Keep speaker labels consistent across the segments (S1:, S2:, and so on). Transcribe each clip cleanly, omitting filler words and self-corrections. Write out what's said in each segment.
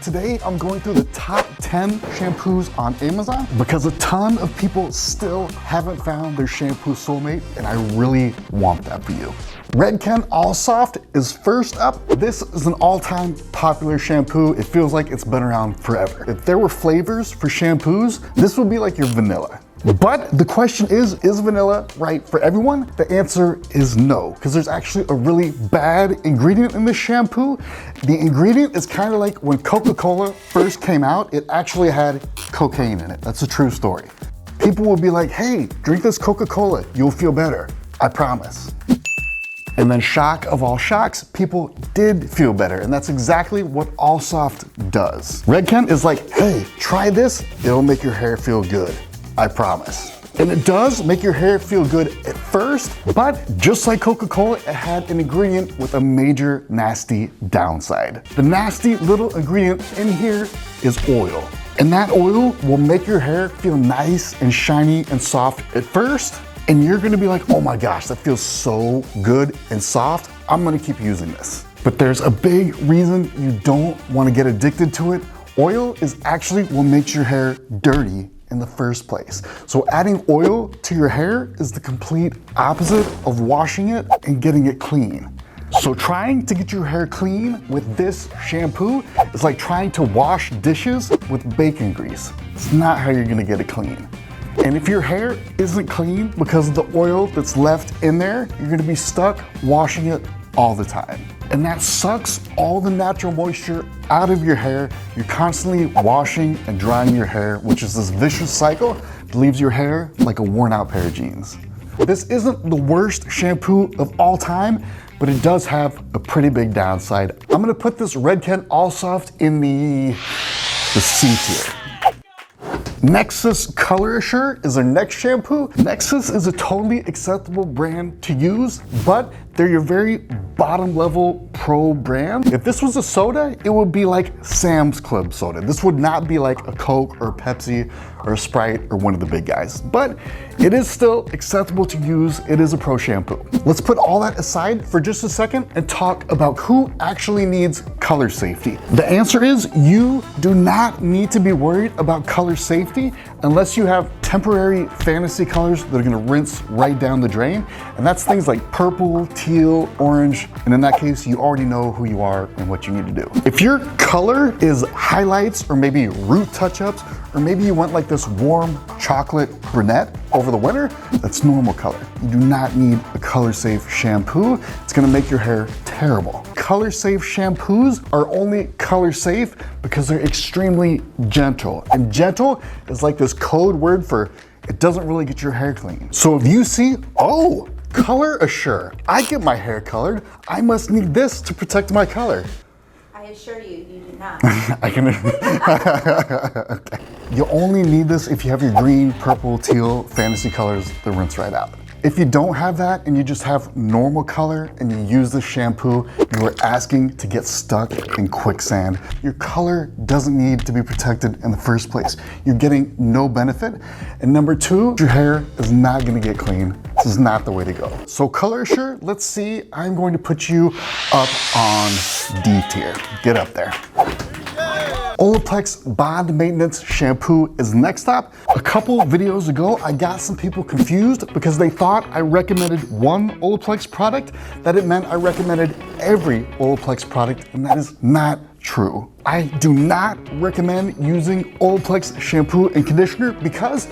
S1: Today, I'm going through the top 10 shampoos on Amazon because a ton of people still haven't found their shampoo soulmate, and I really want that for you. Redken All Soft is first up. This is an all-time popular shampoo. It feels like it's been around forever. If there were flavors for shampoos, this would be like your vanilla. But the question is vanilla right for everyone? The answer is no, because there's actually a really bad ingredient in this shampoo. The ingredient is kind of like when Coca-Cola first came out, it actually had cocaine in it. That's a true story. People will be like, hey, drink this Coca-Cola, you'll feel better, I promise. And then shock of all shocks, people did feel better, and that's exactly what All Soft does. Redken is like, hey, try this, it'll make your hair feel good. I promise. And it does make your hair feel good at first, but just like Coca-Cola, it had an ingredient with a major nasty downside. The nasty little ingredient in here is oil. And that oil will make your hair feel nice and shiny and soft at first, and you're gonna be like, oh my gosh, that feels so good and soft. I'm gonna keep using this. But there's a big reason you don't wanna get addicted to it. Oil is actually what makes your hair dirty in the first place. So adding oil to your hair is the complete opposite of washing it and getting it clean. So trying to get your hair clean with this shampoo is like trying to wash dishes with bacon grease. It's not how you're gonna get it clean. And if your hair isn't clean because of the oil that's left in there, you're gonna be stuck washing it all the time. And that sucks all the natural moisture out of your hair. You're constantly washing and drying your hair, which is this vicious cycle that leaves your hair like a worn out pair of jeans. This isn't the worst shampoo of all time, but it does have a pretty big downside. I'm gonna put this Redken All Soft in the C tier. Nexus Colorisher is our next shampoo. Nexus is a totally acceptable brand to use, but they're your very bottom level pro brand. If this was a soda, it would be like Sam's Club soda. This would not be like a Coke or a Pepsi or a Sprite or one of the big guys, but it is still acceptable to use. It is a pro shampoo. Let's put all that aside for just a second and talk about who actually needs color safety. The answer is you do not need to be worried about color safety unless you have temporary fantasy colors that are gonna rinse right down the drain. And that's things like purple, teal, orange. And in that case, you already know who you are and what you need to do. If your color is highlights or maybe root touch-ups, or maybe you want like this warm chocolate brunette over the winter, that's normal color. You do not need a color safe shampoo. It's gonna make your hair terrible. Color safe shampoos are only color safe because they're extremely gentle. And gentle is like this code word for it doesn't really get your hair clean. So if you see, oh, Color Assure, I get my hair colored, I must need this to protect my color.
S2: I assure you, you do not.
S1: I can. Okay. You only need this if you have your green, purple, teal fantasy colors that rinse right out. If you don't have that and you just have normal color and you use this shampoo, you are asking to get stuck in quicksand. Your color doesn't need to be protected in the first place. You're getting no benefit. And number two, your hair is not gonna get clean. This is not the way to go. So Color Assure, let's see, I'm going to put you up on D tier. Get up there. Olaplex Bond Maintenance Shampoo is next up. A couple videos ago, I got some people confused because they thought I recommended one Olaplex product, that it meant I recommended every Olaplex product, and that is not true. I do not recommend using Olaplex shampoo and conditioner because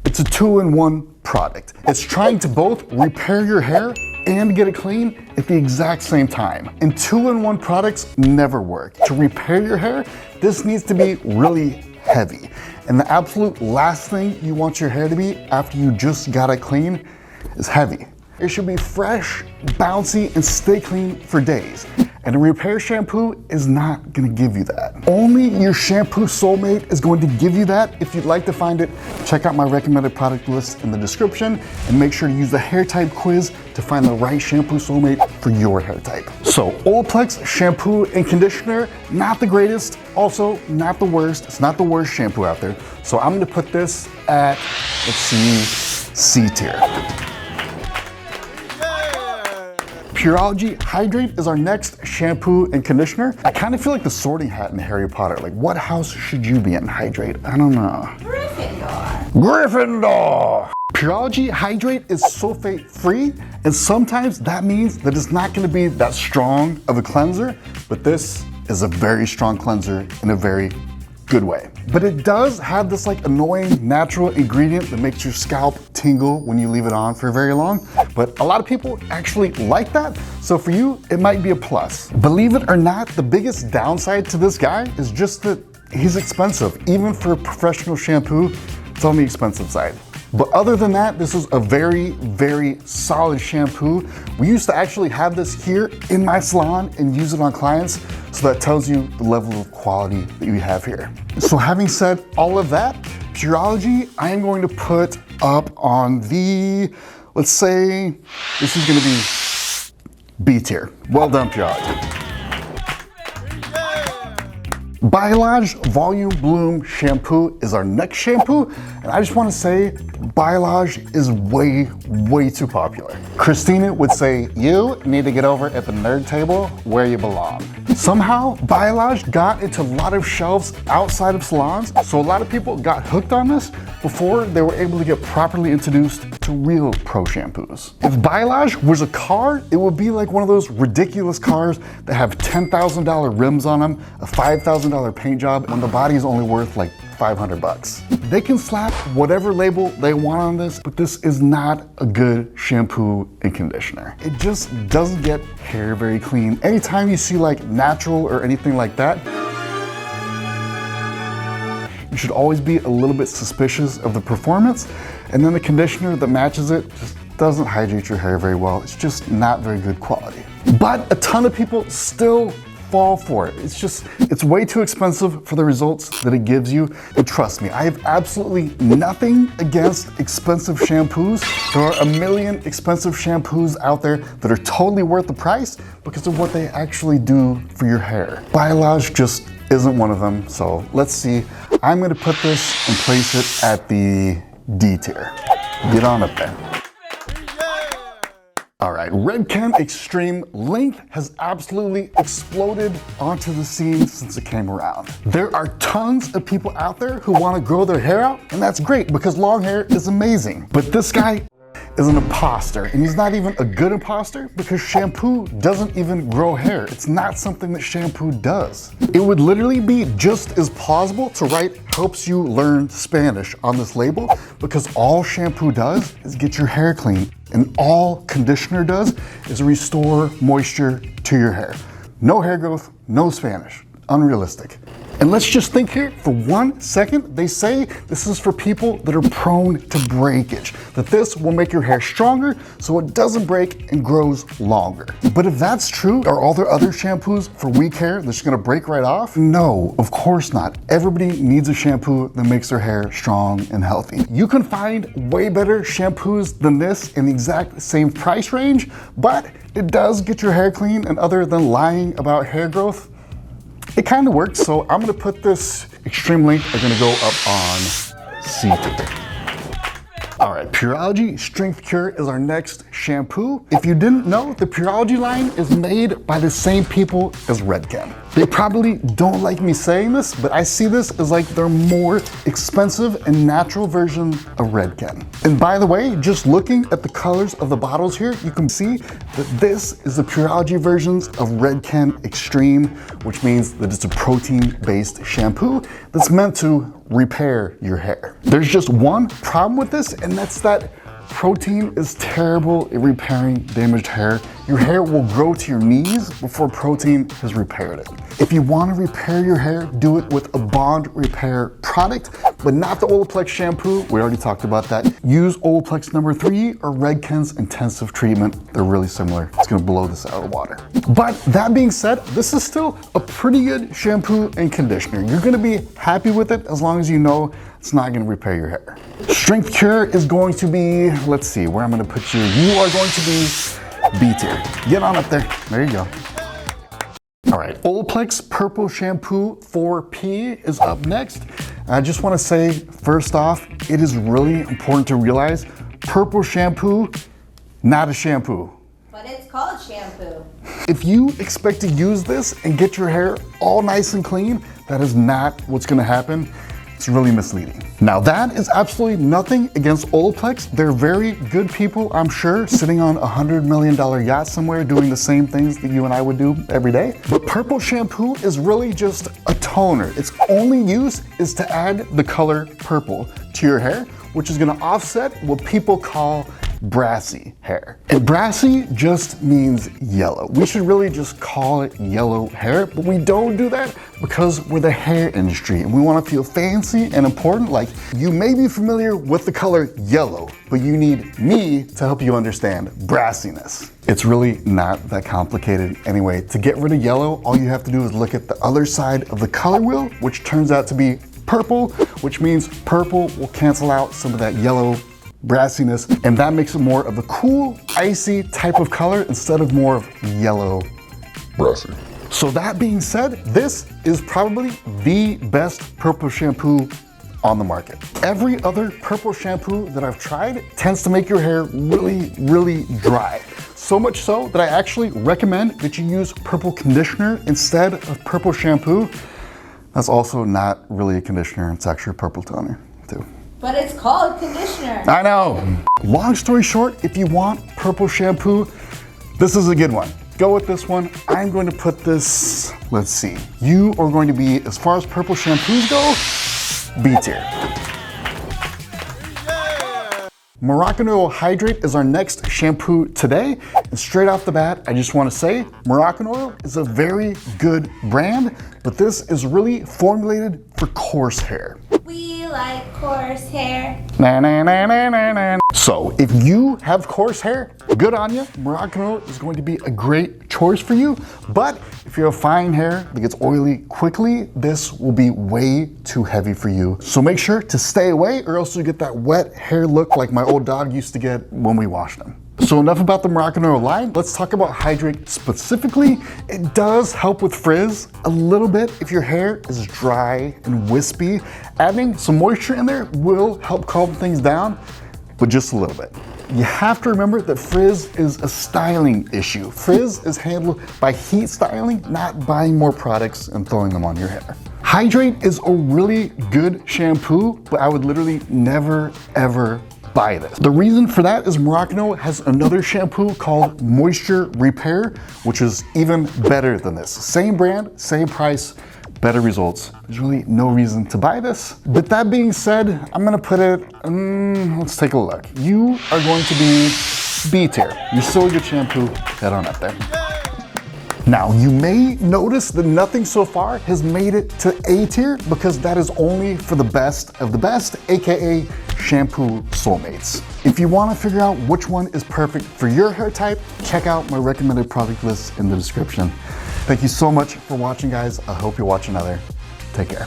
S1: it's a 2-in-1 product. It's trying to both repair your hair and get it clean at the exact same time. And 2-in-1 products never work. To repair your hair, this needs to be really heavy. And the absolute last thing you want your hair to be after you just got it clean is heavy. It should be fresh, bouncy, and stay clean for days. And a repair shampoo is not gonna give you that. Only your shampoo soulmate is going to give you that. If you'd like to find it, check out my recommended product list in the description and make sure to use the hair type quiz to find the right shampoo soulmate for your hair type. So Olaplex shampoo and conditioner, not the greatest, also not the worst. It's not the worst shampoo out there. So I'm gonna put this at, let's see, C tier. Pureology Hydrate is our next shampoo and conditioner. I kind of feel like the sorting hat in Harry Potter. Like, what house should you be in, Hydrate? I don't know.
S2: Gryffindor.
S1: Gryffindor! Pureology Hydrate is sulfate free, and sometimes that means that it's not gonna be that strong of a cleanser, but this is a very strong cleanser in a very good way. But it does have this like annoying natural ingredient that makes your scalp tingle when you leave it on for very long. But a lot of people actually like that. So for you, it might be a plus. Believe it or not, the biggest downside to this guy is just that he's expensive. Even for a professional shampoo, it's on the expensive side. But other than that, this is a very, very solid shampoo. We used to actually have this here in my salon and use it on clients, so that tells you the level of quality that you have here. So having said all of that, Pureology, I am going to put up on the, let's say, this is gonna be B tier. Well done, Pureology. Biolage Volume Bloom Shampoo is our next shampoo, and I just want to say Biolage is way too popular. Christina would say, you need to get over at the nerd table where you belong. Somehow, Biolage got into a lot of shelves outside of salons, so a lot of people got hooked on this before they were able to get properly introduced to real pro shampoos. If Biolage was a car, it would be like one of those ridiculous cars that have $10,000 rims on them, a $5,000 paint job, when the body is only worth like 500 bucks. They can slap whatever label they want on this, but this is not a good shampoo and conditioner. It just doesn't get hair very clean. Anytime you see like natural or anything like that, you should always be a little bit suspicious of the performance, and then the conditioner that matches it just doesn't hydrate your hair very well. It's just not very good quality. But a ton of people still fall for it. It's way too expensive for the results that it gives you. And trust me, I have absolutely nothing against expensive shampoos. There are a million expensive shampoos out there that are totally worth the price because of what they actually do for your hair. Biolage just isn't one of them. So let's see. I'm gonna put this and place it at the D tier. Get on up there. All right, Redken Extreme Length has absolutely exploded onto the scene since it came around. There are tons of people out there who want to grow their hair out, and that's great because long hair is amazing. But this guy is an imposter, and he's not even a good imposter because shampoo doesn't even grow hair. It's not something that shampoo does. It would literally be just as plausible to write helps you learn Spanish on this label because all shampoo does is get your hair clean, and all conditioner does is restore moisture to your hair. No hair growth, no Spanish. Unrealistic. And let's just think here for 1 second. They say this is for people that are prone to breakage, that this will make your hair stronger so it doesn't break and grows longer. But if that's true, are all there other shampoos for weak hair that's gonna break right off? No, of course not. Everybody needs a shampoo that makes their hair strong and healthy. You can find way better shampoos than this in the exact same price range, but it does get your hair clean, and other than lying about hair growth, it kind of works. So I'm gonna put this Extreme Length, are gonna go up on C tier. All right, Pureology Strength Cure is our next shampoo. If you didn't know, the Pureology line is made by the same people as Redcam. They probably don't like me saying this, but I see this as like their more expensive and natural version of Redken. And by the way, just looking at the colors of the bottles here, you can see that this is the Pureology versions of Redken Extreme, which means that it's a protein-based shampoo that's meant to repair your hair. There's just one problem with this, and that's that protein is terrible at repairing damaged hair. Your hair will grow to your knees before protein has repaired it. If you want to repair your hair, do it with a bond repair product, but not the Olaplex shampoo. We already talked about that. Use Olplex #3 or Redken's intensive treatment. They're really similar. It's gonna blow this out of the water. But that being said, this is still a pretty good shampoo and conditioner. You're gonna be happy with it as long as you know it's not gonna repair your hair. Strength Cure is going to be, let's see where I'm gonna put you. You are going to be B tier. Get on up there. There you go. All right, Olplex Purple Shampoo 4P is up next. I just want to say, first off, it is really important to realize purple shampoo, not a shampoo.
S2: But it's called shampoo.
S1: If you expect to use this and get your hair all nice and clean, that is not what's gonna happen. It's really misleading. Now that is absolutely nothing against Olaplex. They're very good people, I'm sure, sitting on a $100 million yacht somewhere doing the same things that you and I would do every day. But purple shampoo is really just a toner. Its only use is to add the color purple to your hair, which is gonna offset what people call brassy hair. And brassy just means yellow. We should really just call it yellow hair, but we don't do that because we're the hair industry and we want to feel fancy and important. Like, you may be familiar with the color yellow, but you need me to help you understand brassiness. It's really not that complicated anyway. To get rid of yellow, all you have to do is look at the other side of the color wheel, which turns out to be purple, which means purple will cancel out some of that yellow brassiness, and that makes it more of a cool, icy type of color instead of more of yellow brassy. So that being said, this is probably the best purple shampoo on the market. Every other purple shampoo that I've tried tends to make your hair really, really dry. So much so that I actually recommend that you use purple conditioner instead of purple shampoo. That's also not really a conditioner, it's actually a purple toner too.
S2: But it's called conditioner.
S1: I know. Long story short, if you want purple shampoo, this is a good one. Go with this one. I'm going to put this, let's see. You are going to be, as far as purple shampoos go, B tier. Moroccan Oil Hydrate is our next shampoo today. And straight off the bat, I just want to say, Moroccan Oil is a very good brand, but this is really formulated for coarse hair.
S2: We like coarse hair.
S1: Na, na, na, na, na, na. So if you have coarse hair, good on you. Moroccan Oil is going to be a great choice for you. But if you have fine hair that gets oily quickly, this will be way too heavy for you. So make sure to stay away or else you get that wet hair look like my old dog used to get when we washed him. So enough about the Moroccan Oil line. Let's talk about Hydrate specifically. It does help with frizz a little bit if your hair is dry and wispy. Adding some moisture in there will help calm things down, but just a little bit. You have to remember that frizz is a styling issue. Frizz is handled by heat styling, not buying more products and throwing them on your hair. Hydrate is a really good shampoo, but I would literally never, ever buy this. The reason for that is Moroccan Oil has another shampoo called Moisture Repair, which is even better than this. Same brand, same price, better results. There's really no reason to buy this. But that being said, I'm gonna put it, let's take a look. You are going to be B tier. You're still a good shampoo, head on up there. Now, you may notice that nothing so far has made it to A tier because that is only for the best of the best, AKA shampoo soulmates. If you want to figure out which one is perfect for your hair type, check out my recommended product list in the description. Thank you so much for watching, guys. I hope you watch another. Take care.